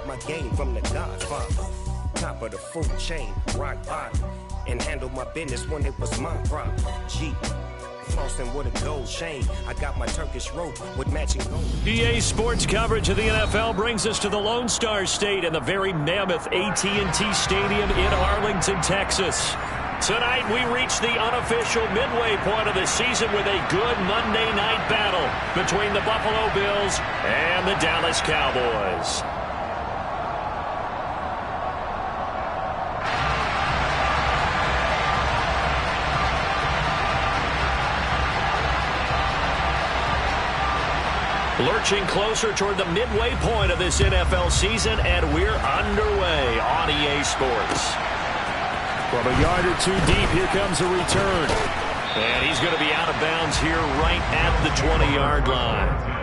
got my game from the Godfather. Top of the food chain, rock bottom. And handle my business when it was my problem. Jeep, flossing with a gold chain. I got my Turkish rope with matching gold. EA Sports coverage of the NFL brings us to the Lone Star State and the very mammoth AT&T Stadium in Arlington, Texas. Tonight we reach the unofficial midway point of the season with a good Monday night battle between the Buffalo Bills and the Dallas Cowboys. Lurching closer toward the midway point of this NFL season, and we're underway on EA Sports. From a yard or two deep, here comes a return. And he's going to be out of bounds here right at the 20-yard line.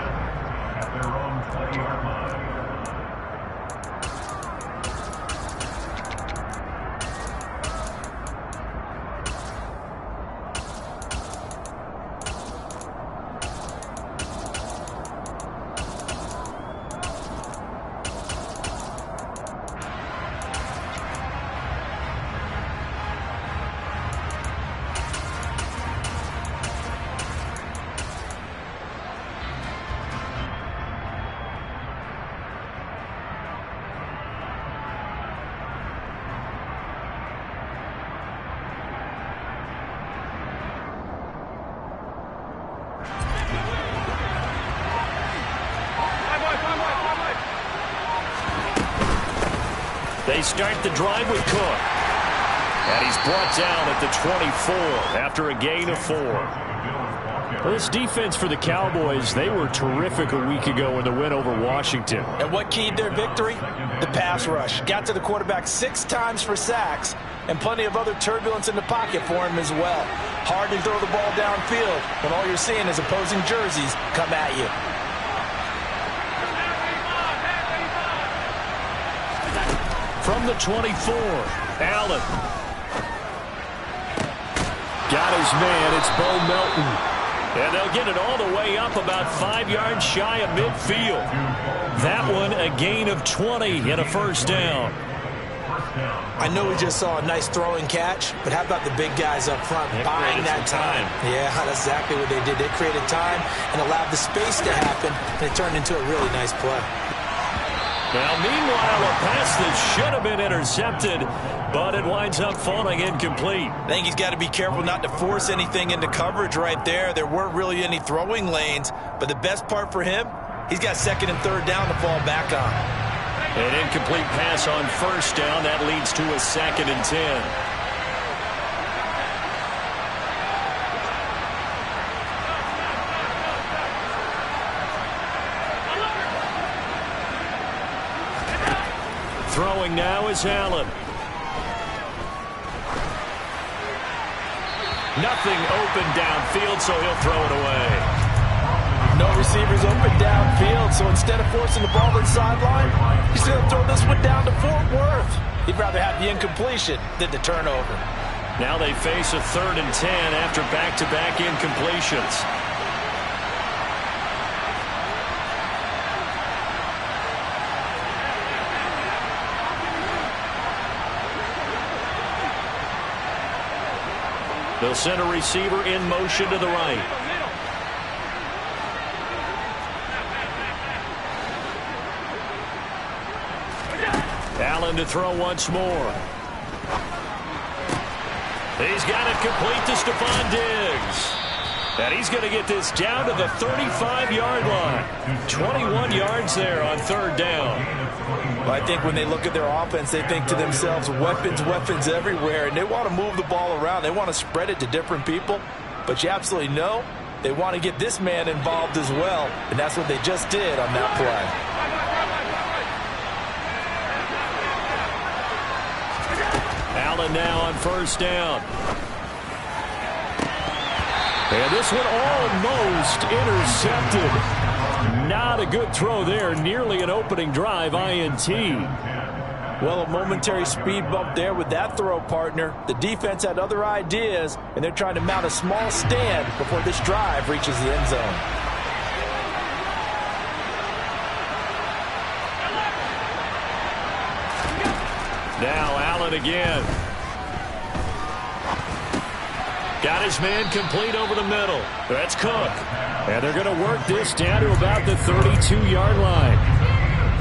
They start the drive with Cook. And he's brought down at the 24 after a gain of 4. Well, this defense for the Cowboys, they were terrific a week ago in the win over Washington. And what keyed their victory? The pass rush. Got to the quarterback 6 times for sacks, and plenty of other turbulence in the pocket for him as well. Hard to throw the ball downfield when all you're seeing is opposing jerseys come at you. From the 24, Allen. Got his man, it's Bo Melton. And they'll get it all the way up about 5 yards shy of midfield. That one a gain of 20 and a first down. I know we just saw a nice throwing catch, but how about the big guys up front buying that time? Yeah, that's exactly what they did. They created time and allowed the space to happen, and it turned into a really nice play. Now, meanwhile, a pass that should have been intercepted, but it winds up falling incomplete. I think he's got to be careful not to force anything into coverage right there. There weren't really any throwing lanes, but the best part for him, he's got 2nd and 3rd down to fall back on. An incomplete pass on first down. That leads to a 2nd and 10. Throwing now is Allen. Nothing open downfield, so he'll throw it away. No receivers open downfield, so instead of forcing the ball to the sideline, he's going to throw this one down to Fort Worth. He'd rather have the incompletion than the turnover. Now they face a 3rd and 10 after back-to-back incompletions. They'll send a receiver in motion to the right. Allen to throw once more. He's got it complete to Stephon Diggs. And he's going to get this down to the 35-yard line. 21 yards there on 3rd down. Well, I think when they look at their offense, they think to themselves, weapons, weapons everywhere, and they want to move the ball around. They want to spread it to different people. But you absolutely know they want to get this man involved as well, and that's what they just did on that play. Allen now on 1st down. And this one almost intercepted. Not a good throw there. Nearly an opening drive INT. Well, a momentary speed bump there with that throw, partner. The defense had other ideas, and they're trying to mount a small stand before this drive reaches the end zone. Now Allen again. Got his man complete over the middle. That's Cook. And they're going to work this down to about the 32-yard line.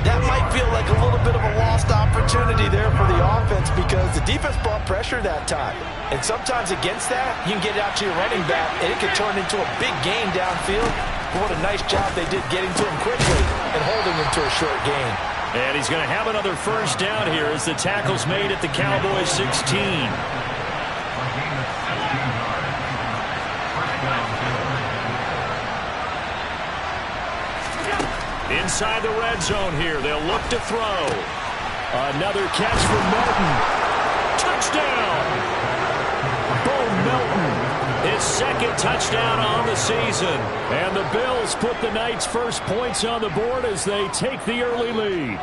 That might feel like a little bit of a lost opportunity there for the offense because the defense brought pressure that time. And sometimes against that, you can get it out to your running back, and it can turn into a big gain downfield. But what a nice job they did getting to him quickly and holding him to a short gain. And he's going to have another first down here as the tackle's made at the Cowboys 16. Inside the red zone here. They'll look to throw. Another catch for Melton. Touchdown! Bo Melton, his second touchdown on the season. And the Bills put the Knights' first points on the board as they take the early lead.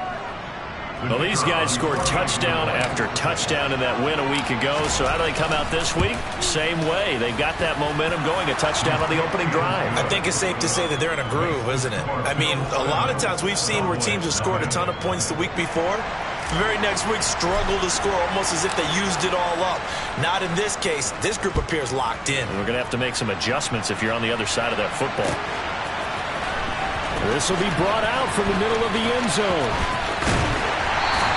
Well, these guys scored touchdown after touchdown in that win a week ago. So how do they come out this week? Same way. They got that momentum going, a touchdown on the opening drive. I think it's safe to say that they're in a groove, isn't it? I mean, a lot of times we've seen where teams have scored a ton of points the week before. The very next week struggle to score almost as if they used it all up. Not in this case. This group appears locked in. We're going to have to make some adjustments if you're on the other side of that football. This will be brought out from the middle of the end zone.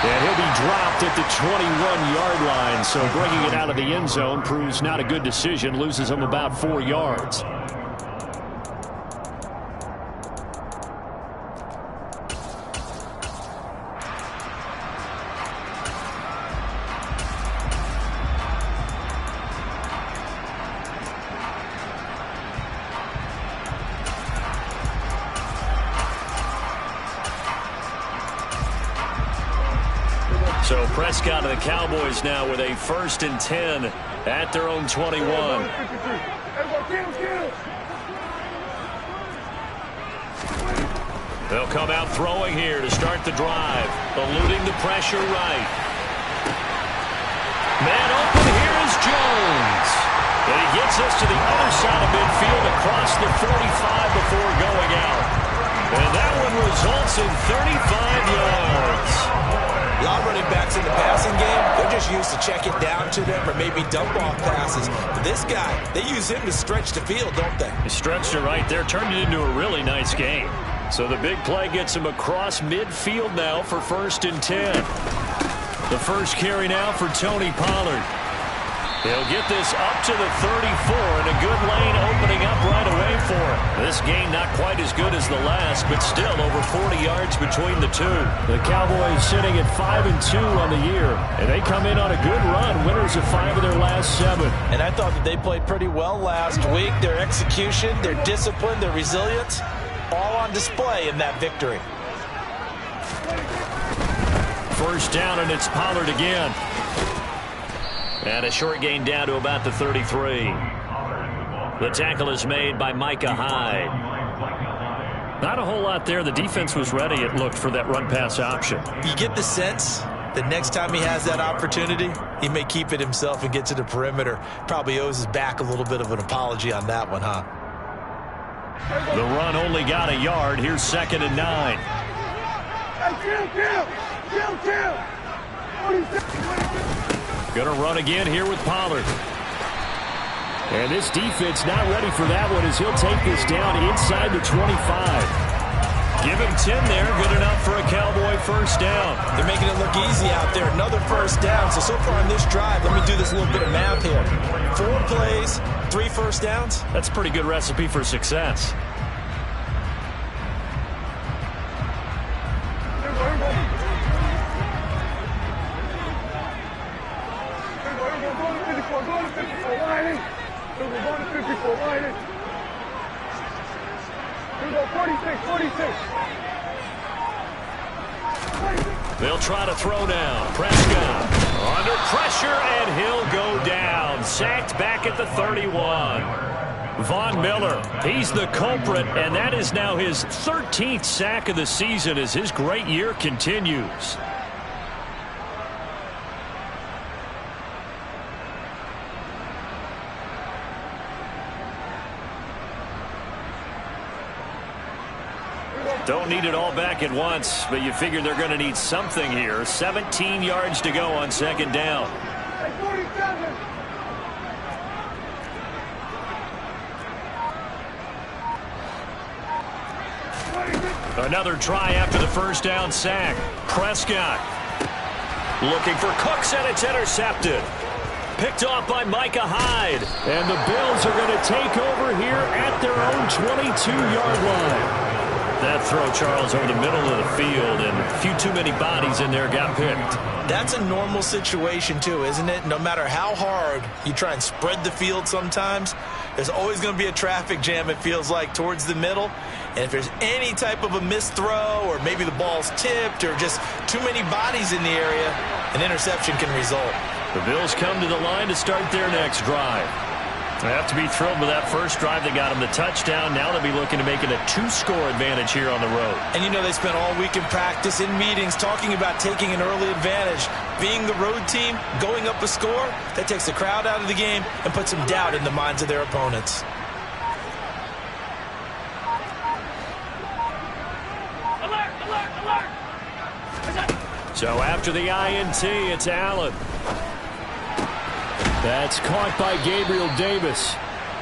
And he'll be dropped at the 21-yard line. So bringing it out of the end zone proves not a good decision. Loses him about 4 yards. So Prescott and the Cowboys now with a 1st and 10 at their own 21. They'll come out throwing here to start the drive. Eluding the pressure right. Man open, here is Jones. And he gets us to the other side of midfield across the 45 before going out. And that one results in 35 yards. A lot of running backs in the passing game, they're just used to check it down to them or maybe dump off passes. But this guy, they use him to stretch the field, don't they? He stretched it right there, turned it into a really nice game. So the big play gets him across midfield now for 1st and 10. The first carry now for Tony Pollard. He'll get this up to the 34, and a good lane opening up right away for him. This game not quite as good as the last, but still over 40 yards between the two. The Cowboys sitting at 5-2 on the year, and they come in on a good run, winners of 5 of their last 7. And I thought that they played pretty well last week. Their execution, their discipline, their resilience, all on display in that victory. First down, and it's Pollard again. And a short gain down to about the 33. The tackle is made by Micah Hyde. Not a whole lot there. The defense was ready, it looked, for that run-pass option. You get the sense that next time he has that opportunity, he may keep it himself and get to the perimeter. Probably owes his back a little bit of an apology on that one, huh? The run only got a yard. Here's 2nd and 9. Gonna run again here with Pollard. And this defense not ready for that one as he'll take this down inside the 25. Give him 10 there. Good enough for a Cowboy first down. They're making it look easy out there. Another first down. So far on this drive, let me do this little bit of math here. 4 plays, 3 first downs. That's a pretty good recipe for success. They'll try to throw now. Prescott under pressure, and he'll go down. Sacked back at the 31. Von Miller, he's the culprit, and that is now his 13th sack of the season as his great year continues. Don't need it all back at once, but you figure they're going to need something here. 17 yards to go on second down. Another try after the first down sack. Prescott looking for Cooks, and it's intercepted. Picked off by Micah Hyde. And the Bills are going to take over here at their own 22-yard line. That throw, Charles, over the middle of the field, and a few too many bodies in there got picked. That's a normal situation, too, isn't it? No matter how hard you try and spread the field sometimes, there's always going to be a traffic jam, it feels like, towards the middle. And if there's any type of a missed throw, or maybe the ball's tipped, or just too many bodies in the area, an interception can result. The Bills come to the line to start their next drive. They have to be thrilled with that first drive that got them the touchdown. Now they'll be looking to make it a 2-score advantage here on the road. And you know, they spent all week in practice, in meetings, talking about taking an early advantage. Being the road team, going up a score, that takes the crowd out of the game and puts some doubt in the minds of their opponents. So after the INT, it's Allen. That's caught by Gabriel Davis.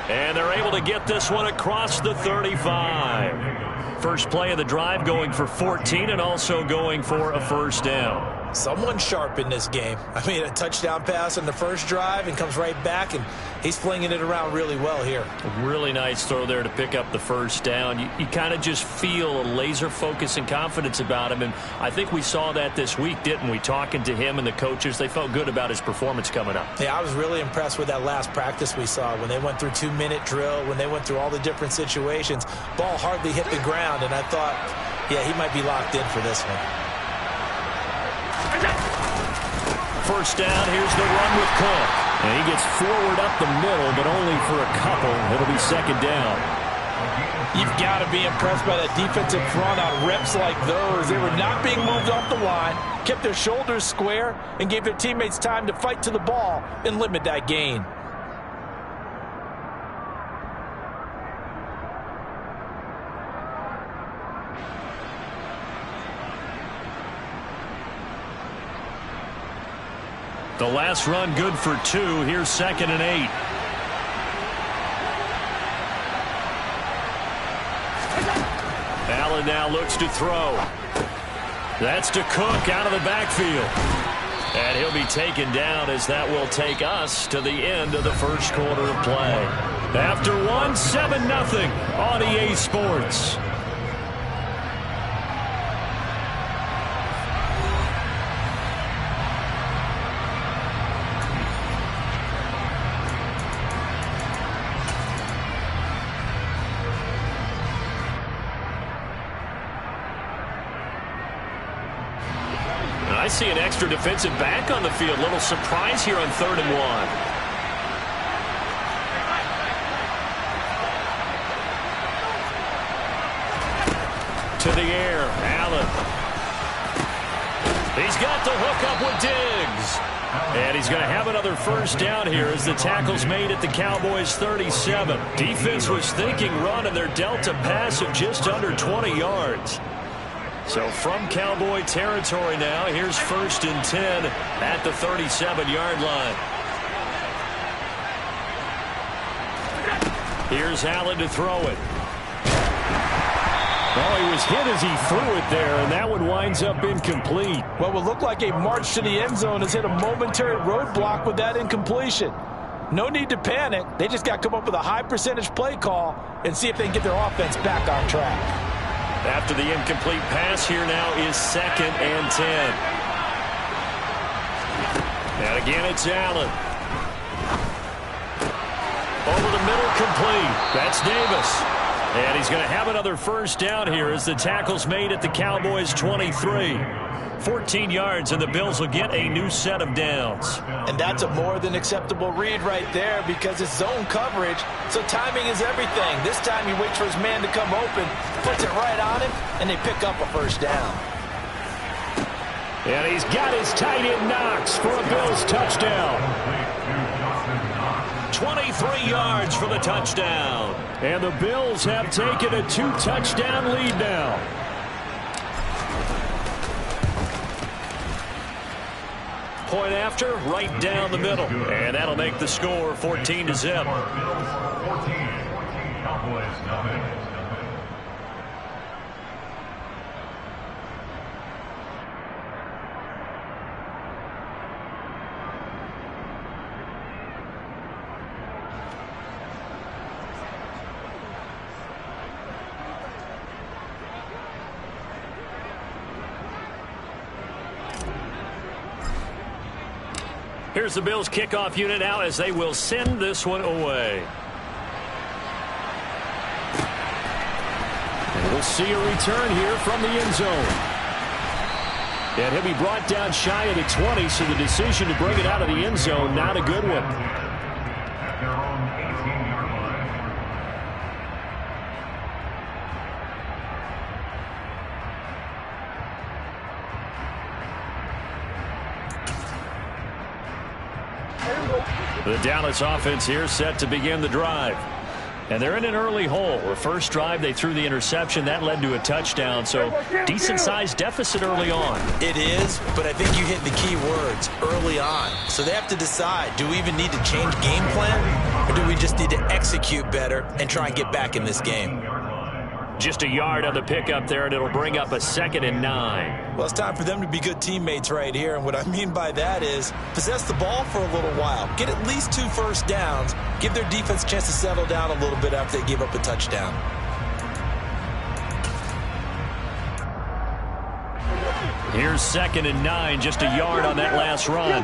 And they're able to get this one across the 35. First play of the drive, going for 14 and also going for a first down. Someone sharp in this game. I mean, a touchdown pass on the first drive and comes right back, and he's flinging it around really well here. A really nice throw there to pick up the first down. You kind of just feel a laser focus and confidence about him, and I think we saw that this week, didn't we? Talking to him and the coaches, they felt good about his performance coming up. Yeah, I was really impressed with that last practice we saw when they went through 2-minute drill, when they went through all the different situations. Ball hardly hit the ground, and I thought, yeah, he might be locked in for this one. First down, here's the run with Cook. And he gets forward up the middle, but only for a couple. It'll be second down. You've got to be impressed by that defensive front on reps like those. They were not being moved off the line, kept their shoulders square, and gave their teammates time to fight to the ball and limit that gain. The last run good for 2. Here's 2nd and 8. Allen now looks to throw. That's to Cook out of the backfield. And he'll be taken down as that will take us to the end of the first quarter of play. After 1, 7-0 on EA Sports. I see an extra defensive back on the field. Little surprise here on 3rd and 1. To the air, Allen. He's got the hook up with Diggs. And he's going to have another first down here as the tackle's made at the Cowboys' 37. Defense was thinking run, and they're dealt a pass of just under 20 yards. So from Cowboy territory now, here's 1st and 10 at the 37-yard line. Here's Allen to throw it. Well, he was hit as he threw it there, and that one winds up incomplete. What would look like a march to the end zone has hit a momentary roadblock with that incompletion. No need to panic. They just got to come up with a high percentage play call and see if they can get their offense back on track. After the incomplete pass, here now is 2nd and 10. And again, it's Allen. Over the middle, complete. That's Davis. And he's going to have another first down here as the tackle's made at the Cowboys' 23. 14 yards, and the Bills will get a new set of downs. And that's a more than acceptable read right there because it's zone coverage, so timing is everything. This time he waits for his man to come open, puts it right on him, and they pick up a first down. And he's got his tight end Knox for a Bills touchdown. 23 yards for the touchdown. And the Bills have taken a 2-touchdown lead now. point after, right down the middle. And that'll make the score 14-0. Here's the Bills kickoff unit out as they will send this one away. And we'll see a return here from the end zone. And he'll be brought down shy of the 20, so the decision to bring it out of the end zone, not a good one. The Dallas offense here set to begin the drive. And they're in an early hole. The first drive, they threw the interception. That led to a touchdown, so decent-sized deficit early on. It is, but I think you hit the key words, early on. So they have to decide, do we even need to change game plan, or do we just need to execute better and try and get back in this game? Just a yard on the pickup there, and it'll bring up a 2nd and 9. Well, it's time for them to be good teammates right here, and what I mean by that is possess the ball for a little while, get at least 2 first downs, give their defense a chance to settle down a little bit after they give up a touchdown. Here's 2nd and 9, just a yard on that last run.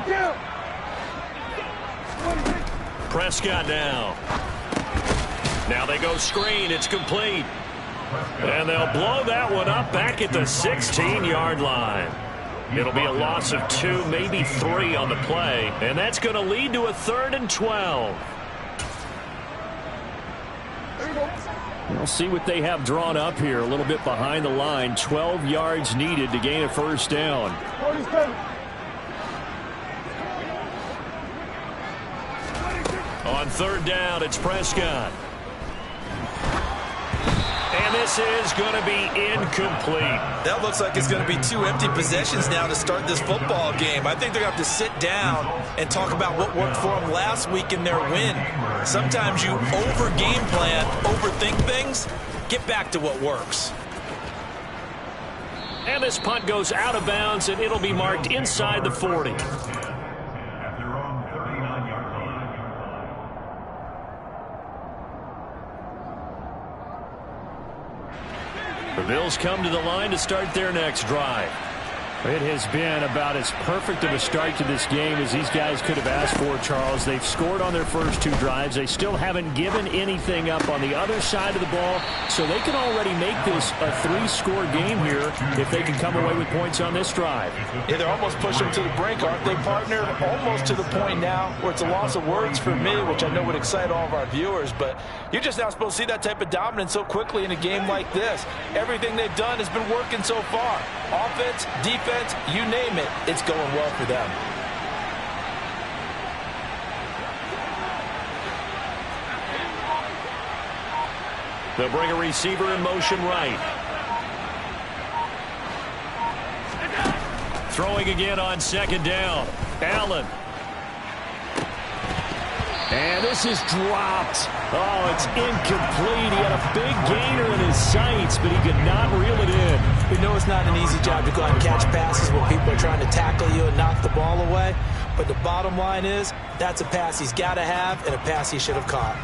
Prescott now. Now they go screen, it's complete. And they'll blow that one up back at the 16-yard line. It'll be a loss of 2, maybe 3 on the play. And that's going to lead to a 3rd and 12. We'll see what they have drawn up here. A little bit behind the line. 12 yards needed to gain a first down. On 3rd down, it's Prescott. And this is going to be incomplete. That looks like it's going to be 2 empty possessions now to start this football game. I think they're going to have to sit down and talk about what worked for them last week in their win. Sometimes you over-game plan, overthink things. Get back to what works. And this punt goes out of bounds, and it'll be marked inside the 40. The Bills come to the line to start their next drive. It has been about as perfect of a start to this game as these guys could have asked for, Charles. They've scored on their first 2 drives. They still haven't given anything up on the other side of the ball, so they can already make this a 3-score game here if they can come away with points on this drive. Yeah, they're almost pushing to the brink, aren't they, partner? Almost to the point now where it's a loss of words for me, which I know would excite all of our viewers, but you're just not supposed to see that type of dominance so quickly in a game like this. Everything they've done has been working so far. Offense, defense, you name it, it's going well for them. They'll bring a receiver in motion right. Throwing again on 2nd down. Allen. And this is dropped. Oh, it's incomplete. He had a big gainer in his sights, but he could not reel it in. We know it's not an easy job to go out and catch passes when people are trying to tackle you and knock the ball away. But the bottom line is, that's a pass he's got to have and a pass he should have caught.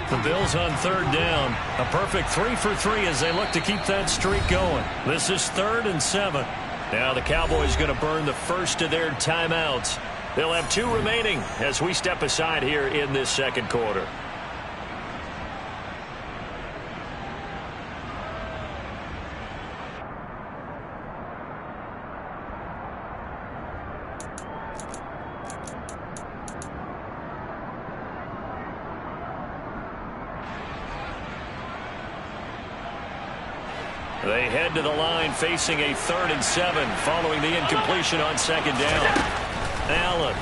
The Bills on 3rd down. A perfect 3 for 3 as they look to keep that streak going. This is 3rd and 7. Now the Cowboys going to burn the first of their timeouts. They'll have 2 remaining as we step aside here in this 2nd quarter. They head to the line facing a 3rd and 7 following the incompletion on 2nd down. Allen.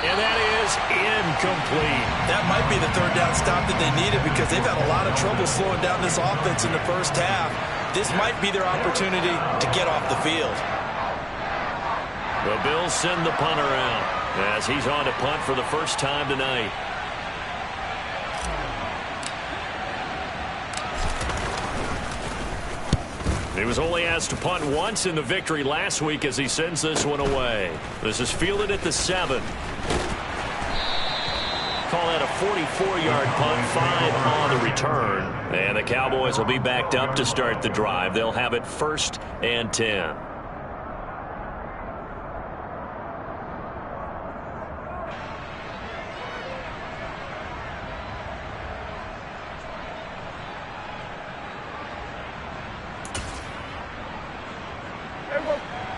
And that is incomplete. That might be the third down stop that they needed because they've had a lot of trouble slowing down this offense in the first half. This might be their opportunity to get off the field. The Bills send the punter out as he's on to punt for the first time tonight. He was only asked to punt once in the victory last week as he sends this one away. This is fielded at the 7. Call that a 44-yard punt, 5 on the return. And the Cowboys will be backed up to start the drive. They'll have it 1st and 10.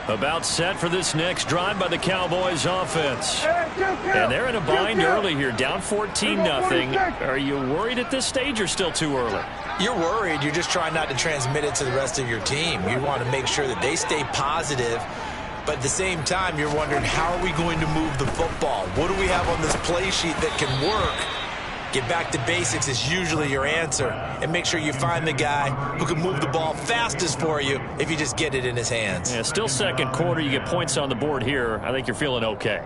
About set for this next drive by the Cowboys offense. And they're in a bind early here, down 14-0. Are you worried at this stage or still too early? You're worried. You're just trying not to transmit it to the rest of your team. You want to make sure that they stay positive. But at the same time, you're wondering, how are we going to move the football? What do we have on this play sheet that can work? Get back to basics is usually your answer. And make sure you find the guy who can move the ball fastest for you if you just get it in his hands. Yeah, still second quarter. You get points on the board here. I think you're feeling okay.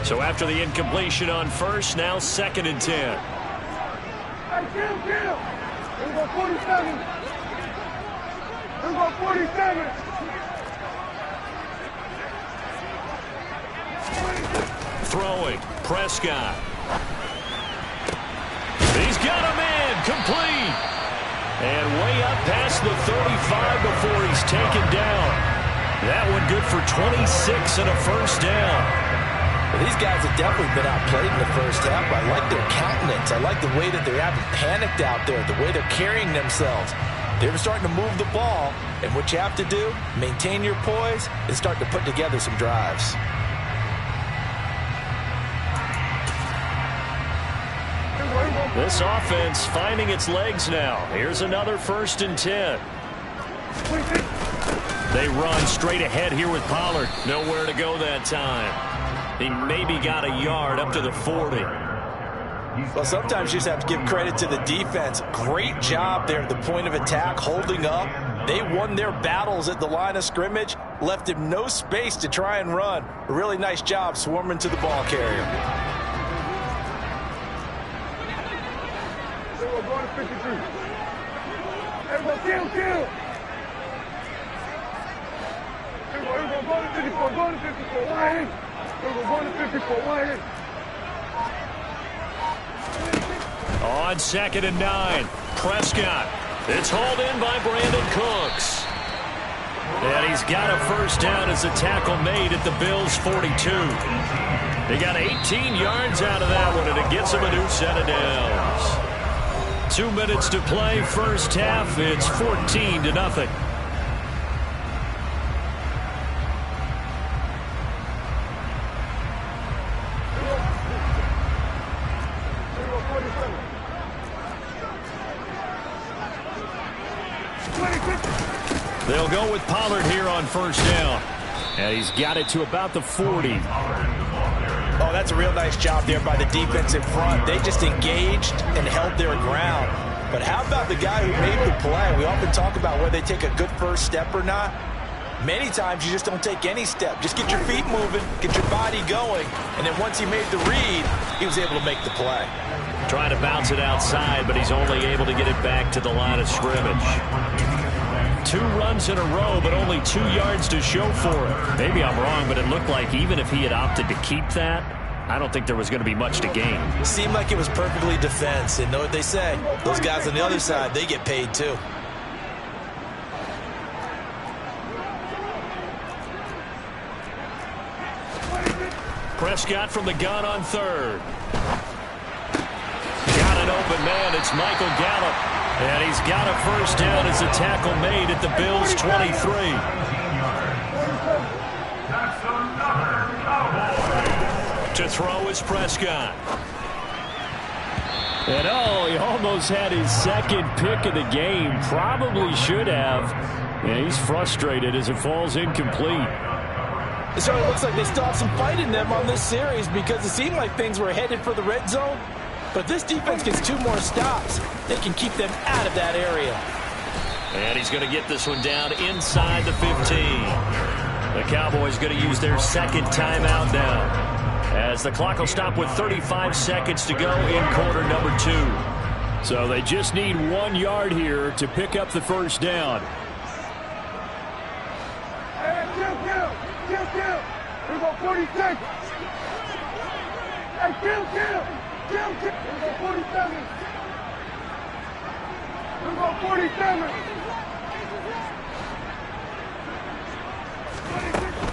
So after the incompletion on first, now 2nd and 10. Let's go 47. Let's go 47. Throwing, Prescott. He's got a man, complete. And way up past the 35 before he's taken down. That one good for 26 and a first down. Well, these guys have definitely been outplayed in the first half. I like their countenance. I like the way that they haven't panicked out there, the way they're carrying themselves. They're starting to move the ball, and what you have to do, maintain your poise and start to put together some drives. This offense finding its legs now. Here's another 1st and 10. They run straight ahead here with Pollard. Nowhere to go that time. He maybe got a yard up to the 40. Well, sometimes you just have to give credit to the defense. Great job there at the point of attack, holding up. They won their battles at the line of scrimmage, left him no space to try and run. A really nice job swarming to the ball carrier. Going to 53. Everybody kill. Everybody go to 54. Go to 54. Why? On 2nd and 9, Prescott. It's hauled in by Brandon Cooks. And he's got a first down as a tackle made at the Bills' 42. They got 18 yards out of that one, and it gets them a new set of downs. 2 minutes to play, first half. It's 14-0. They'll go with Pollard here on first down. And he's got it to about the 40. Oh, that's a real nice job there by the defense in front. They just engaged and held their ground. But how about the guy who made the play? We often talk about whether they take a good first step or not. Many times you just don't take any step. Just get your feet moving, get your body going. And then once he made the read, he was able to make the play. Trying to bounce it outside, but he's only able to get it back to the line of scrimmage. 2 runs in a row, but only 2 yards to show for it. Maybe I'm wrong, but it looked like even if he had opted to keep that, I don't think there was going to be much to gain. Seemed like it was perfectly defense. And know what they say, those guys on the other side, they get paid too. Prescott from the gun on 3rd. Got an open man. It's Michael Gallup. And he's got a first down as a tackle made at the Bills' 23. To throw is Prescott. And oh, he almost had his second pick of the game. Probably should have. And he's frustrated as it falls incomplete. So it looks like they still have some fight in them on this series because it seemed like things were headed for the red zone. But this defense gets 2 more stops. They can keep them out of that area. And he's going to get this one down inside the 15. The Cowboys going to use their second timeout now, as the clock will stop with 35 seconds to go in quarter number 2. So they just need 1 yard here to pick up the first down. Hey, kill. We got 40 seconds. Hey, kill. We got 47. We got 47.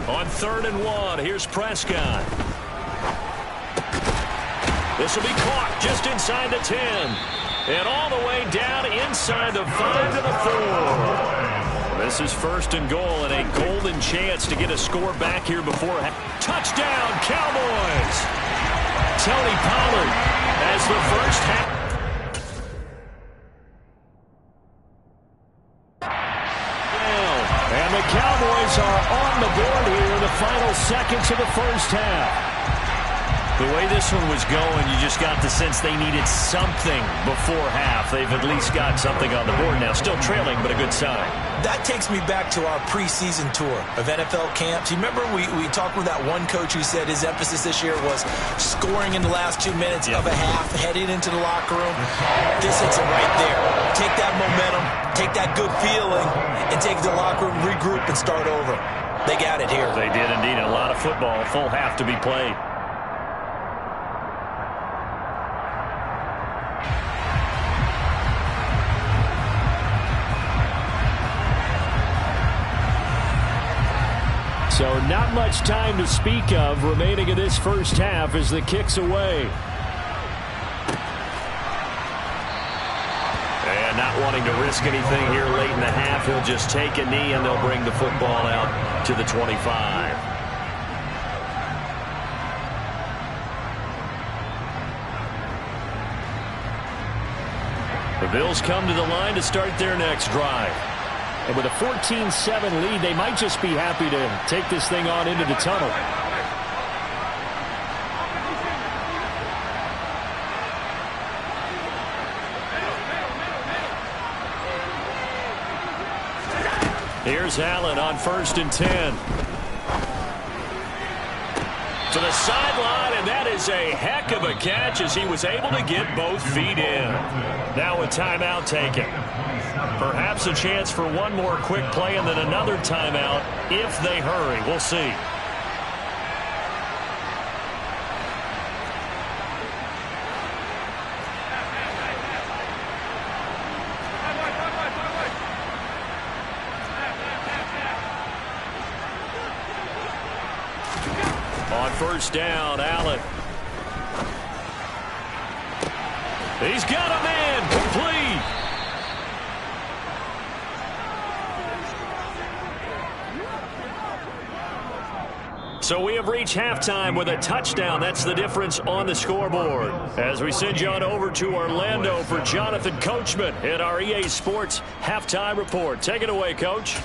On 3rd and 1, here's Prescott. This will be caught just inside the 10. And all the way down inside the 5 to the 4. This is 1st and goal and a golden chance to get a score back here before. Touchdown, Cowboys! Tony Pollard as the first half. And the Cowboys are on the board here in the final seconds of the first half. The way this one was going, you just got the sense they needed something before half. They've at least got something on the board now. Still trailing, but a good sign. That takes me back to our preseason tour of NFL camps. You remember we talked with that one coach who said his emphasis this year was scoring in the last 2 minutes of a half, heading into the locker room. This hits it right there. Take that momentum, take that good feeling, and take the locker room, regroup, and start over. They got it here. They did indeed. A lot of football, full half to be played. So not much time to speak of remaining in this first half as the kick's away. And not wanting to risk anything here late in the half, he'll just take a knee and they'll bring the football out to the 25. The Bills come to the line to start their next drive. And with a 14-7 lead, they might just be happy to take this thing on into the tunnel. Here's Allen on 1st and 10. To the sideline, and that is a heck of a catch as he was able to get both feet in. Now a timeout taken. Perhaps a chance for one more quick play and then another timeout if they hurry. We'll see. On 1st down, Allen. He's got a man complete. So we have reached halftime with a touchdown. That's the difference on the scoreboard. As we send you on over to Orlando for Jonathan Coachman in our EA Sports Halftime Report. Take it away, Coach.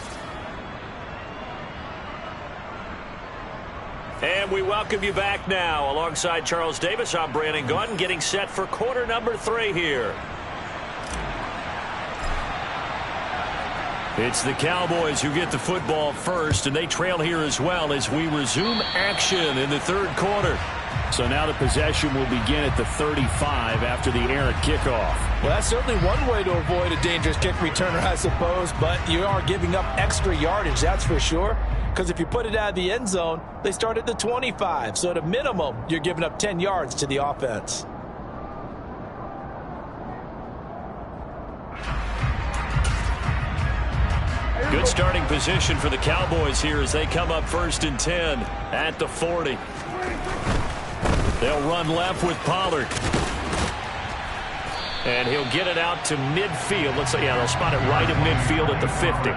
And we welcome you back now. Alongside Charles Davis, I'm Brandon Gaudin, getting set for quarter number 3 here. It's the Cowboys who get the football first, and they trail here as well as we resume action in the 3rd quarter. So now the possession will begin at the 35 after the errant kickoff. Well, that's certainly one way to avoid a dangerous kick returner, I suppose, but you are giving up extra yardage, that's for sure. Because if you put it out of the end zone, they start at the 25. So at a minimum, you're giving up 10 yards to the offense. Good starting position for the Cowboys here as they come up 1st and 10 at the 40. They'll run left with Pollard. And he'll get it out to midfield. Let's say, yeah, they'll spot it right at midfield at the 50.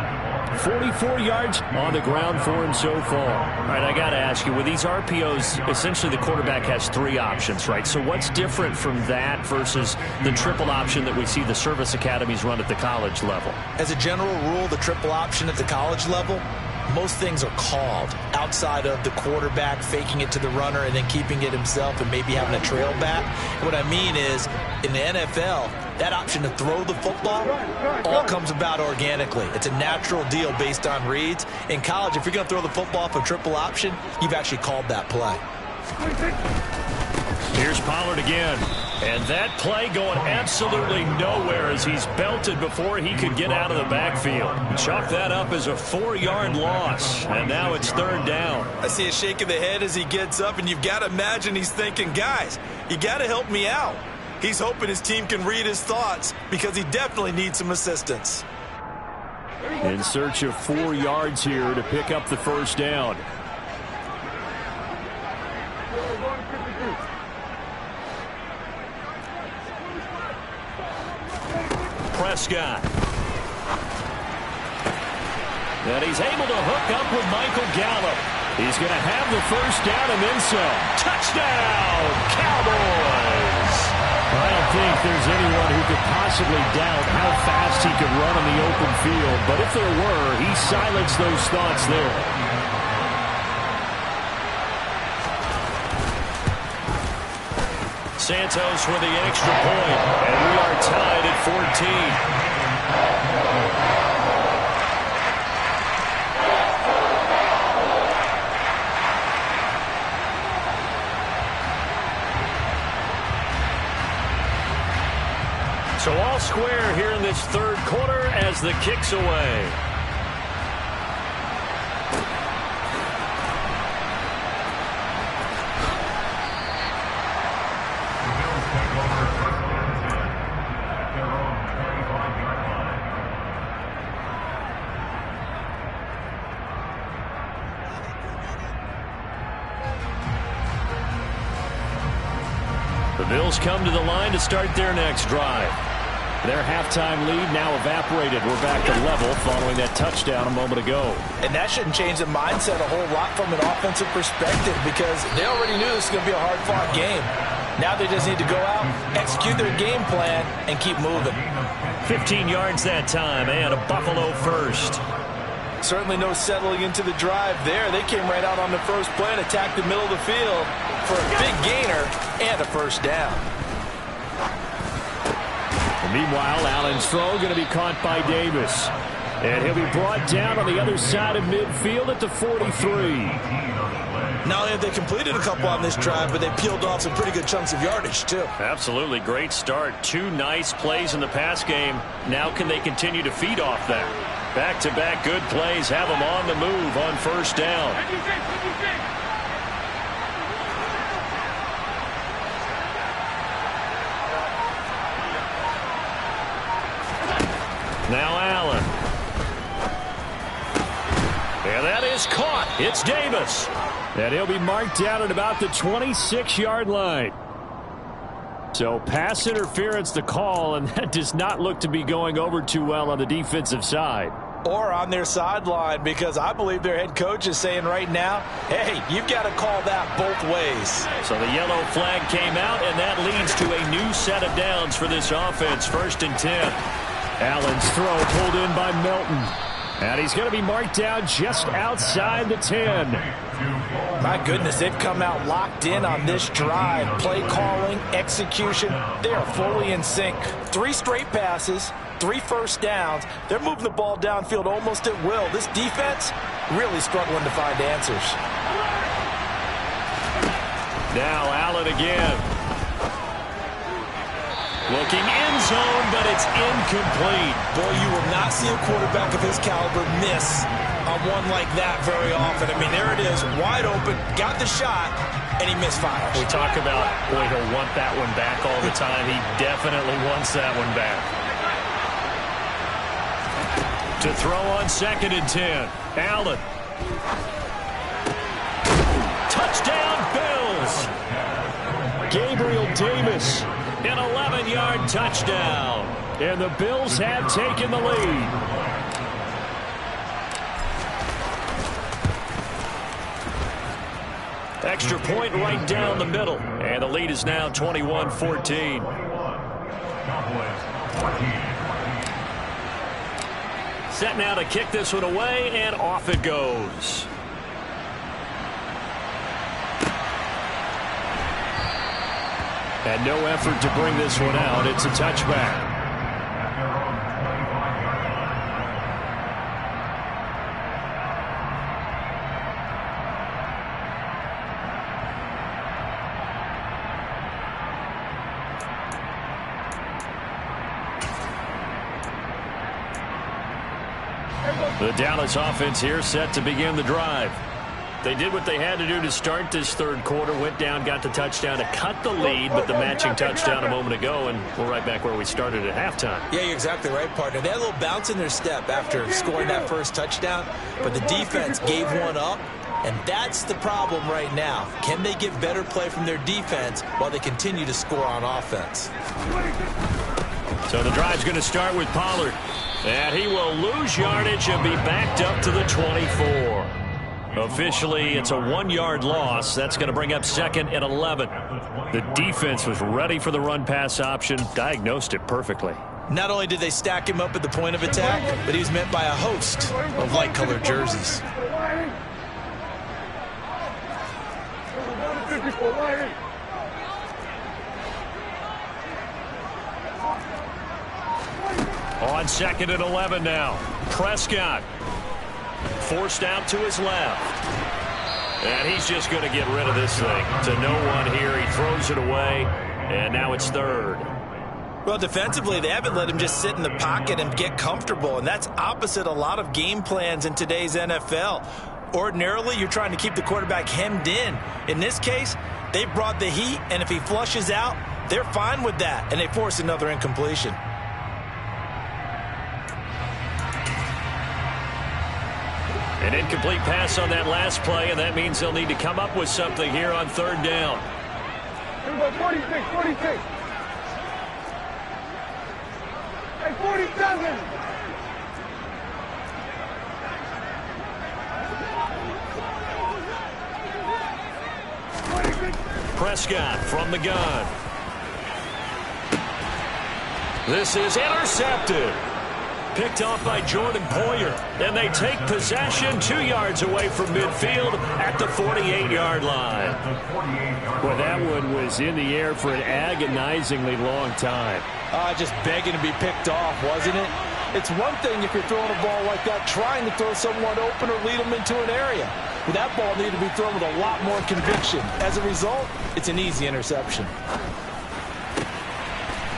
44 yards on the ground for him so far. All right, I got to ask you, with these RPOs, essentially the quarterback has 3 options, right? So what's different from that versus the triple option that we see the service academies run at the college level? As a general rule, the triple option at the college level, most things are called outside of the quarterback faking it to the runner and then keeping it himself and maybe having a trail back. What I mean is, in the NFL, that option to throw the football all comes about organically. It's a natural deal based on reads. In college, if you're going to throw the football off a triple option, you've actually called that play. Here's Pollard again. And that play going absolutely nowhere as he's belted before he could get out of the backfield. Chalk that up as a 4-yard loss. And now it's 3rd down. I see a shake of the head as he gets up, and you've got to imagine he's thinking, guys, you got to help me out. He's hoping his team can read his thoughts because he definitely needs some assistance. In search of 4 yards here to pick up the first down. Prescott. And he's able to hook up with Michael Gallup. He's going to have the first down and then some. Touchdown, Cowboys! I don't think there's anyone who could possibly doubt how fast he could run on the open field. But if there were, he silenced those thoughts there. Santos for the extra point, and we are tied at 14. So all square here in this 3rd quarter as the kick's away. The Bills come to the line to start their next drive. Their halftime lead now evaporated. We're back to level following that touchdown a moment ago. And that shouldn't change the mindset a whole lot from an offensive perspective because they already knew this was going to be a hard-fought game. Now they just need to go out, execute their game plan, and keep moving. 15 yards that time and a Buffalo first. Certainly no settling into the drive there. They came right out on the first play and attacked the middle of the field for a big gainer and a first down. Meanwhile, Allen's throw going to be caught by Davis. And he'll be brought down on the other side of midfield at the 43. Not only have they completed a couple on this drive, but they peeled off some pretty good chunks of yardage, too. Absolutely. Great start. 2 nice plays in the pass game. Now can they continue to feed off that? Back-to-back good plays have them on the move on first down. Now Allen. And that is caught. It's Davis. And he'll be marked down at about the 26-yard line. So pass interference the call, and that does not look to be going over too well on the defensive side. Or on their sideline, because I believe their head coach is saying right now, hey, you've got to call that both ways. So the yellow flag came out, and that leads to a new set of downs for this offense. 1st and 10. Allen's throw pulled in by Melton. And he's going to be marked down just outside the 10. My goodness, they've come out locked in on this drive. Play calling, execution, they are fully in sync. 3 straight passes, 3 first downs. They're moving the ball downfield almost at will. This defense really struggling to find answers. Now Allen again. Looking end zone, but it's incomplete. Boy, you will not see a quarterback of his caliber miss on one like that very often. I mean, there it is, wide open, got the shot, and he misfires. We talk about, boy, he'll want that one back all the time. He definitely wants that one back. To throw on 2nd and 10. Allen. Touchdown, Bills. Gabriel Davis. An 11-yard touchdown. And the Bills have taken the lead. Extra point right down the middle. And the lead is now 21-14. Set now to kick this one away, and off it goes. And no effort to bring this one out. It's a touchback. The Dallas offense here set to begin the drive. They did what they had to do to start this third quarter, went down, got the touchdown to cut the lead, but the matching touchdown a moment ago, and we're right back where we started at halftime. Yeah, you're exactly right, partner. They had a little bounce in their step after scoring that first touchdown, but the defense gave one up, and that's the problem right now. Can they get better play from their defense while they continue to score on offense? So the drive's going to start with Pollard, and he will lose yardage and be backed up to the 24. Officially, it's a 1-yard loss. That's going to bring up 2nd and 11. The defense was ready for the run-pass option, diagnosed it perfectly. Not only did they stack him up at the point of attack, but he was met by a host of light-colored jerseys. On 2nd and 11 now. Prescott forced out to his left. And he's just going to get rid of this thing to no one here. He throws it away, and now it's 3rd. Well, defensively, they haven't let him just sit in the pocket and get comfortable, and that's opposite a lot of game plans in today's NFL. Ordinarily, you're trying to keep the quarterback hemmed in. In this case, they brought the heat, and if he flushes out, they're fine with that, and they force another incompletion. An incomplete pass on that last play, and that means they'll need to come up with something here on 3rd down. 46. Hey, 47. Prescott from the gun. This is intercepted. Picked off by Jordan Poyer. And they take possession 2 yards away from midfield at the 48-yard line. Well, that one was in the air for an agonizingly long time. Just begging to be picked off, wasn't it? It's one thing if you're throwing a ball like that, trying to throw someone open or lead them into an area. But that ball needed to be thrown with a lot more conviction. As a result, it's an easy interception.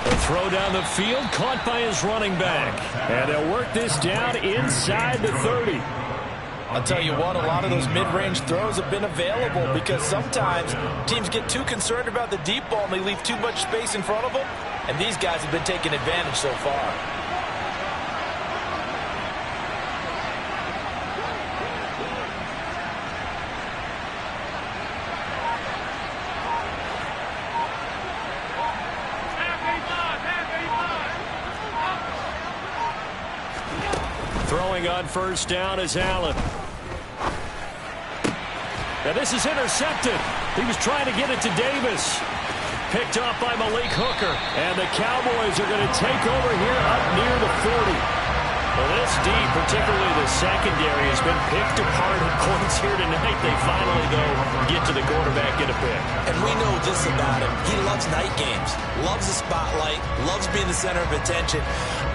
A throw down the field, caught by his running back. And they'll work this down inside the 30. I'll tell you what, a lot of those mid-range throws have been available because sometimes teams get too concerned about the deep ball and they leave too much space in front of them. And these guys have been taking advantage so far. Throwing on 1st down is Allen. Now this is intercepted. He was trying to get it to Davis. Picked off by Malik Hooker. And the Cowboys are going to take over here up near the 40. Well, this D, particularly the secondary, has been picked apart at points here tonight. They finally, though, get to the quarterback in a pick. And we know this about him. He loves night games, loves the spotlight, loves being the center of attention.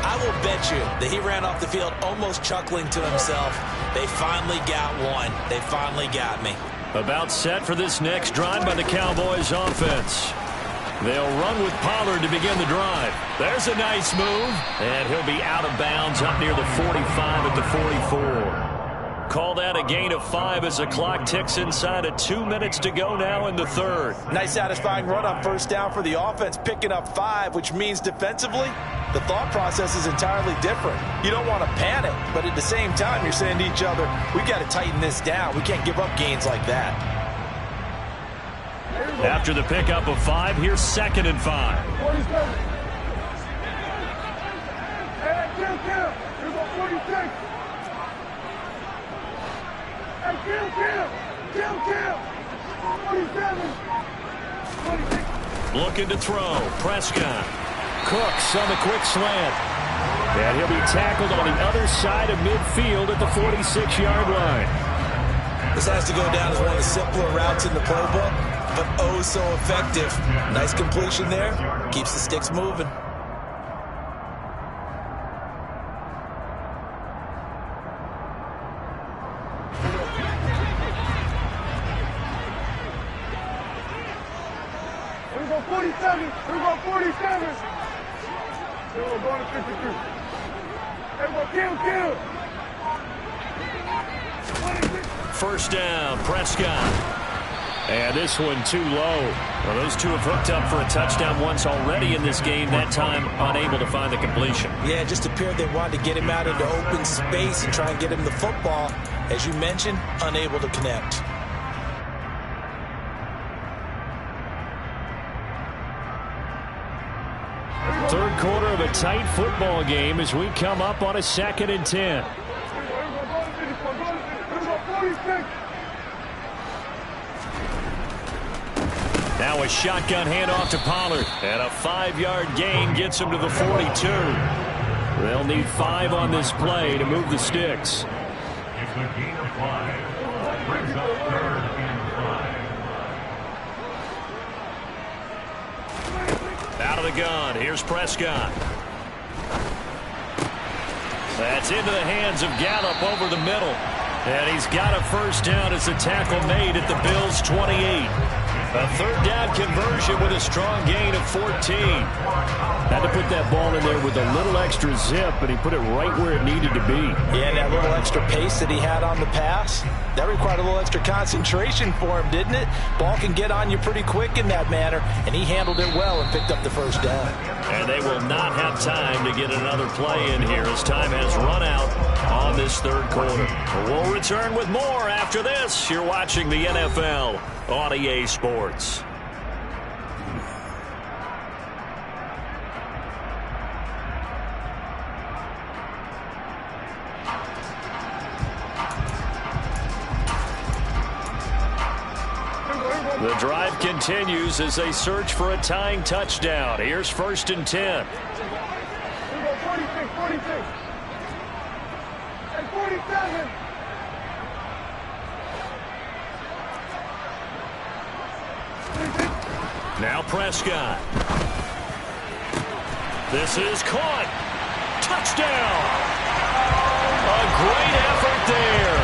I will bet you that he ran off the field almost chuckling to himself. They finally got one. They finally got me. About set for this next drive by the Cowboys offense. They'll run with Pollard to begin the drive. There's a nice move. And he'll be out of bounds up near the 45 at the 44. Call that a gain of 5 as the clock ticks inside of 2 minutes to go now in the 3rd. Nice satisfying run on 1st down for the offense, picking up 5, which means defensively, the thought process is entirely different. You don't want to panic, but at the same time, you're saying to each other, we got to tighten this down. We can't give up gains like that. After the pickup of 5, here's 2nd and 5. 47. Hey, kill. Here go 46. Hey, kill. Looking to throw. Prescott. Cooks on the quick slant. And he'll be tackled on the other side of midfield at the 46-yard line. This has to go down as one of the simpler routes in the playbook, but oh so effective. Nice completion there. Keeps the sticks moving. Here we go 47. Here we go 47. Here we go going to 52. Here we go kill. 26. First down, Prescott. And this one too low. Well, those two have hooked up for a touchdown once already in this game, that time unable to find the completion. Yeah, it just appeared they wanted to get him out into open space and try and get him the football. As you mentioned, unable to connect. Third quarter of a tight football game as we come up on a 2nd and 10. Now a shotgun handoff to Pollard. And a 5-yard gain gets him to the 42. They'll need 5 on this play to move the sticks. It's a gain of 5. Brings up 3rd and 5. Out of the gun. Here's Prescott. That's into the hands of Gallup over the middle. And he's got a first down as the tackle made at the Bills' 28. A third down conversion with a strong gain of 14. Had to put that ball in there with a little extra zip, but he put it right where it needed to be. Yeah, and that little extra pace that he had on the pass, that required a little extra concentration for him, didn't it? Ball can get on you pretty quick in that manner, and he handled it well and picked up the first down. And they will not have time to get another play in here as time has run out on this third quarter. We'll return with more after this. You're watching the NFL on EA Sports. The drive continues as they search for a tying touchdown. Here's 1st and 10. Here we go 46. And 47. Now Prescott. This is caught. Touchdown. A great effort there.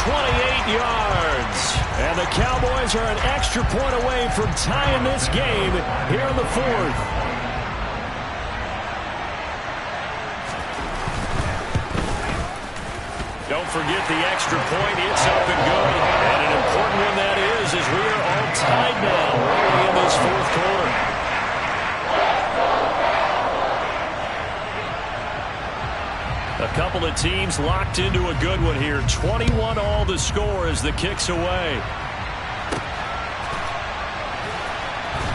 28 yards. And the Cowboys are an extra point away from tying this game here in the 4th. Don't forget the extra point. It's up and good. And an important one that is as we are all tied now early in this 4th quarter. A couple of teams locked into a good one here. 21 all the score as the kick's away.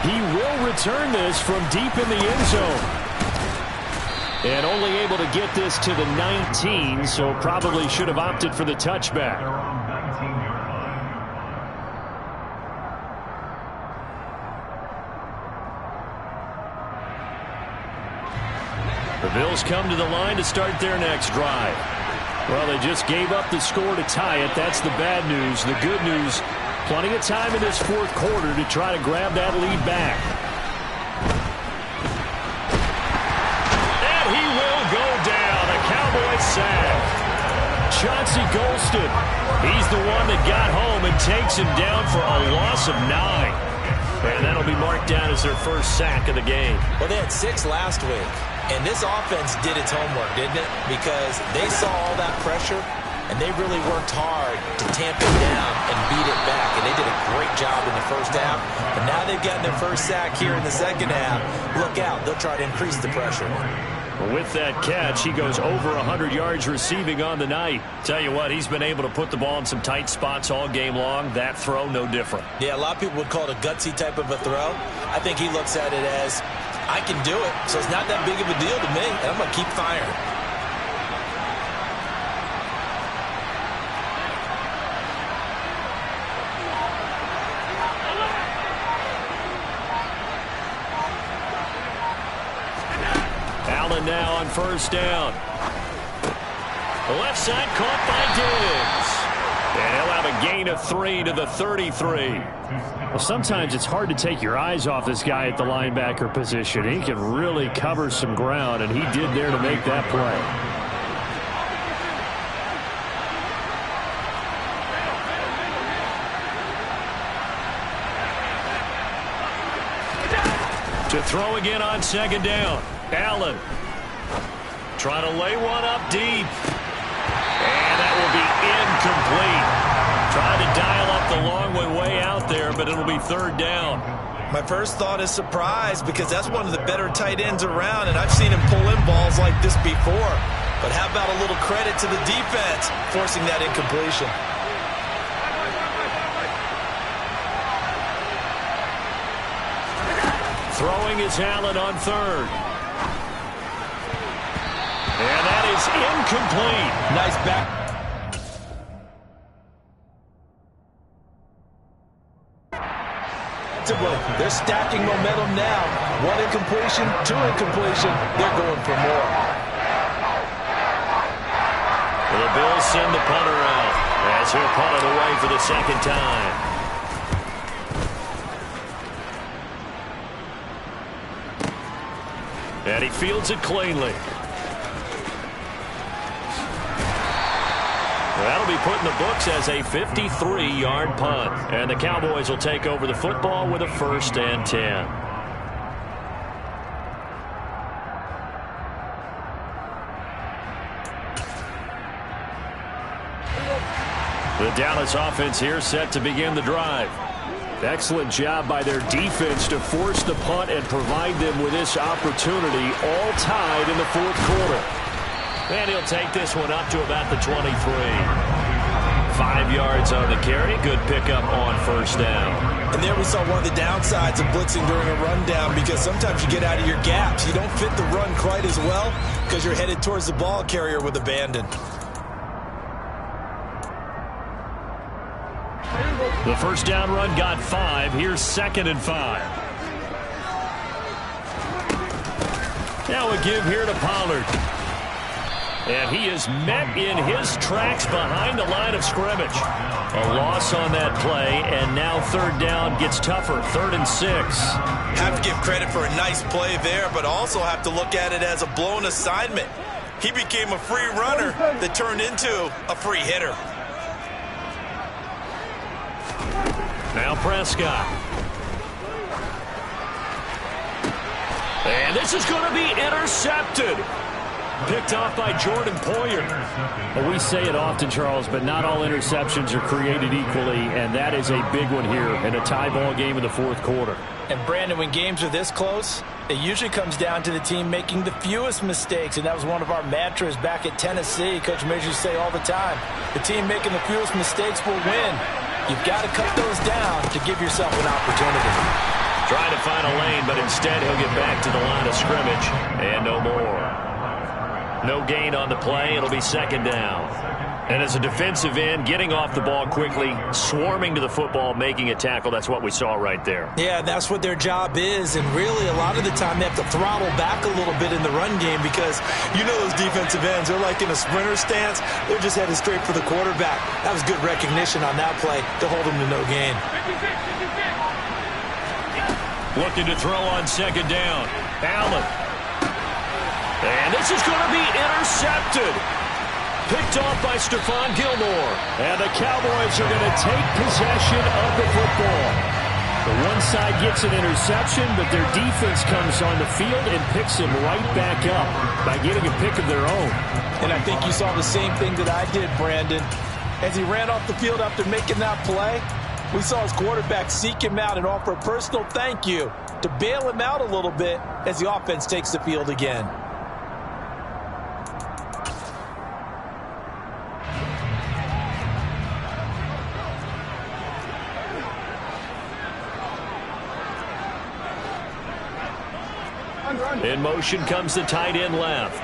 He will return this from deep in the end zone. And only able to get this to the 19, so probably should have opted for the touchback. They're on 19-yard line. The Bills come to the line to start their next drive. Well, they just gave up the score to tie it. That's the bad news. The good news, plenty of time in this 4th quarter to try to grab that lead back. And he will go down. A Cowboys sack. Chauncey Golston. He's the one that got home and takes him down for a loss of 9. And that'll be marked down as their first sack of the game. Well, they had 6 last week. And this offense did its homework, didn't it? Because they saw all that pressure, and they really worked hard to tamp it down and beat it back. And they did a great job in the first half. But now they've gotten their first sack here in the second half. Look out. They'll try to increase the pressure. With that catch, he goes over 100 yards receiving on the night. Tell you what, he's been able to put the ball in some tight spots all game long. That throw, no different. Yeah, a lot of people would call it a gutsy type of a throw. I think he looks at it as, I can do it, so it's not that big of a deal to me, and I'm going to keep firing. on first down. The left side caught by Diggs. And he'll have a gain of 3 to the 33. Well, sometimes it's hard to take your eyes off this guy at the linebacker position. He can really cover some ground, and he did there to make that play. To throw again on second down. Allen trying to lay one up deep. And that will be incomplete. Trying to dial up the long way out there, but it'll be third down. My first thought is surprise, because that's one of the better tight ends around, and I've seen him pull in balls like this before. But how about a little credit to the defense forcing that incompletion? Throwing is Allen on third. And that is incomplete. Nice back. They're stacking momentum now. 1 incompletion, 2 incompletion. They're going for more. Well, the Bills send the punter out as he'll punt it away for the second time. And he fields it cleanly. That'll be put in the books as a 53-yard punt. And the Cowboys will take over the football with a 1st and 10. The Dallas offense here set to begin the drive. Excellent job by their defense to force the punt and provide them with this opportunity, all tied in the 4th quarter. And he'll take this one up to about the 23. 5 yards on the carry. Good pickup on first down. And there we saw one of the downsides of blitzing during a rundown, because sometimes you get out of your gaps. You don't fit the run quite as well because you're headed towards the ball carrier with abandon. The first down run got 5. Here's 2nd and 5. Now a give here to Pollard. And he is met in his tracks behind the line of scrimmage. A loss on that play, and now third down gets tougher. 3rd and 6. Have to give credit for a nice play there, but also have to look at it as a blown assignment. He became a free runner that turned into a free hitter. Now Prescott. And this is going to be intercepted. Picked off by Jordan Poyer. Well, we say it often, Charles, but not all interceptions are created equally, and that is a big one here in a tie ball game in the 4th quarter. And Brandon, when games are this close, it usually comes down to the team making the fewest mistakes, and that was one of our mantras back at Tennessee. Coach Major used to say all the time, the team making the fewest mistakes will win. You've got to cut those down to give yourself an opportunity. Trying to find a lane, but instead he'll get back to the line of scrimmage, and no more. No gain on the play. It'll be 2nd down. And as a defensive end, getting off the ball quickly, swarming to the football, making a tackle, that's what we saw right there. Yeah, that's what their job is, and really a lot of the time they have to throttle back a little bit in the run game, because you know those defensive ends, they're like in a sprinter stance. They're just headed straight for the quarterback. That was good recognition on that play to hold them to no gain. Looking to throw on 2nd down. Allen. And this is going to be intercepted. Picked off by Stephon Gilmore. And the Cowboys are going to take possession of the football. The one side gets an interception, but their defense comes on the field and picks him right back up by getting a pick of their own. And I think you saw the same thing that I did, Brandon. As he ran off the field after making that play, we saw his quarterback seek him out and offer a personal thank you to bail him out a little bit as the offense takes the field again. In motion comes the tight end left.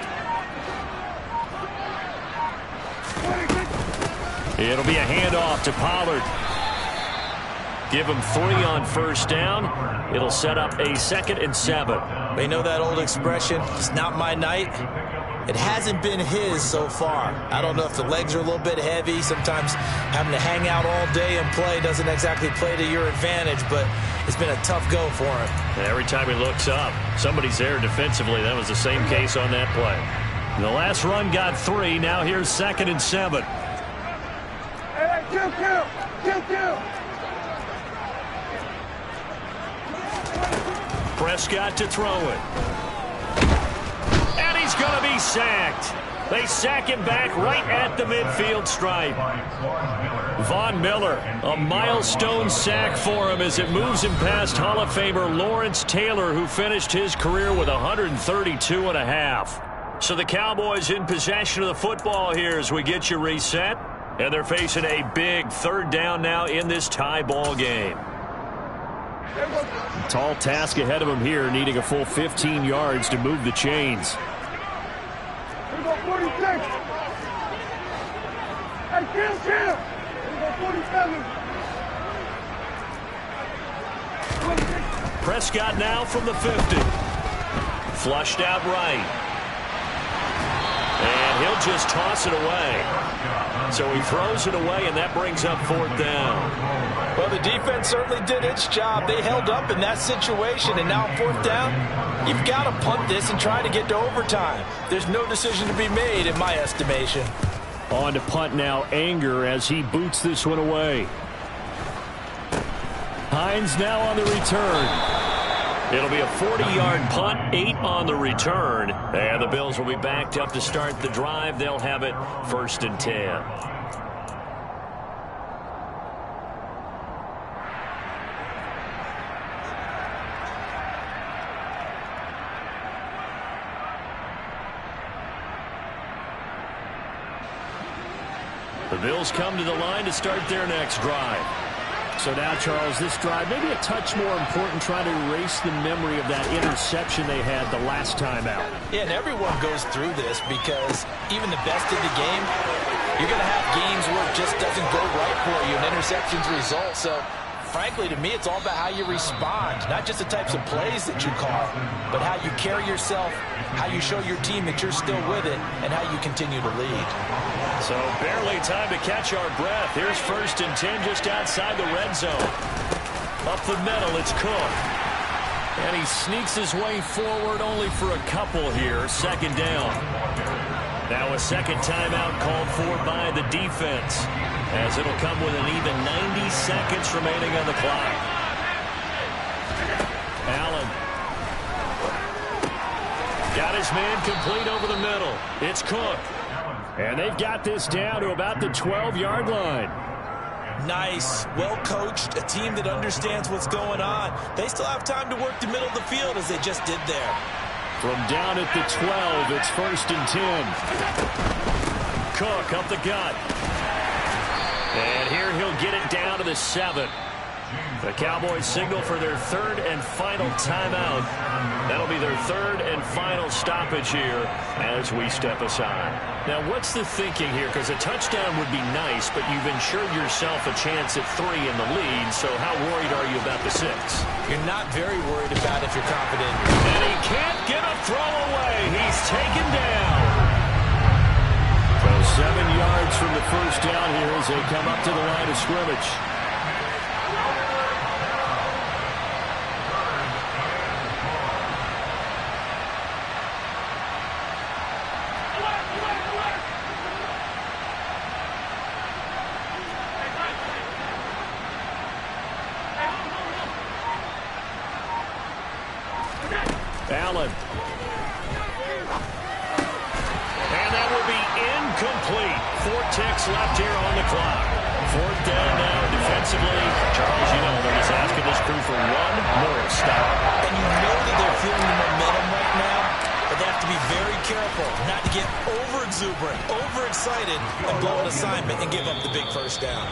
It'll be a handoff to Pollard. Give them 3 on first down. It'll set up a 2nd and 7. They know that old expression, it's not my night. It hasn't been his so far. I don't know if the legs are a little bit heavy. Sometimes having to hang out all day and play doesn't exactly play to your advantage, but it's been a tough go for him. And every time he looks up, somebody's there defensively. That was the same case on that play. The last run got 3. Now here's 2nd and 7. Hey, kill. Prescott to throw it. And he's going to be sacked. They sack him back right at the midfield stripe. Von Miller, a milestone sack for him as it moves him past Hall of Famer Lawrence Taylor, who finished his career with 132.5. So the Cowboys in possession of the football here as we get you reset. And they're facing a big 3rd down now in this tie ball game. Tall task ahead of him here, needing a full 15 yards to move the chains. We go 46. Hey, kill. We go 47. Prescott now from the 50. Flushed out right. And he'll just toss it away. So he throws it away, and that brings up 4th down. Well, the defense certainly did its job. They held up in that situation, and now 4th down, you've got to punt this and try to get to overtime. There's no decision to be made in my estimation. On to punt now, Anger, as he boots this one away. Hines now on the return. It'll be a 40-yard punt, 8 on the return. And the Bills will be backed up to start the drive. They'll have it 1st and 10. The Bills come to the line to start their next drive. So now, Charles, this drive maybe a touch more important, trying to erase the memory of that interception they had the last time out. Yeah, and everyone goes through this because even the best in the game, you're going to have games where it just doesn't go right for you and interceptions result. So, frankly, to me, it's all about how you respond, not just the types of plays that you call, but how you carry yourself, how you show your team that you're still with it, and how you continue to lead. So barely time to catch our breath. Here's 1st and 10 just outside the red zone. Up the middle, it's Cook. And he sneaks his way forward only for a couple here. 2nd down. Now a 2nd timeout called for by the defense, as it'll come with an even 90 seconds remaining on the clock. Allen. Got his man complete over the middle. It's Cook. And they've got this down to about the 12-yard line. Nice. Well coached. A team that understands what's going on. They still have time to work the middle of the field as they just did there. From down at the 12, it's 1st and 10. Cook up the gut. And here he'll get it down to the 7. The Cowboys signal for their 3rd and final timeout. That'll be their 3rd and final stoppage here as we step aside. Now, what's the thinking here? Because a touchdown would be nice, but you've ensured yourself a chance at 3 in the lead, so how worried are you about the 6? You're not very worried about if you're confident. And he can't get a throw away. He's taken down. So 7 yards from the 1st down here as they come up to the line of scrimmage. Allen. And that will be incomplete. 4 ticks left here on the clock. 4th down now defensively. Charles, you know they're just asking this crew for one more stop. And you know that they're feeling the momentum right now, but they have to be very careful not to get over-exuberant, overexcited, and blow an assignment and give up the big 1st down.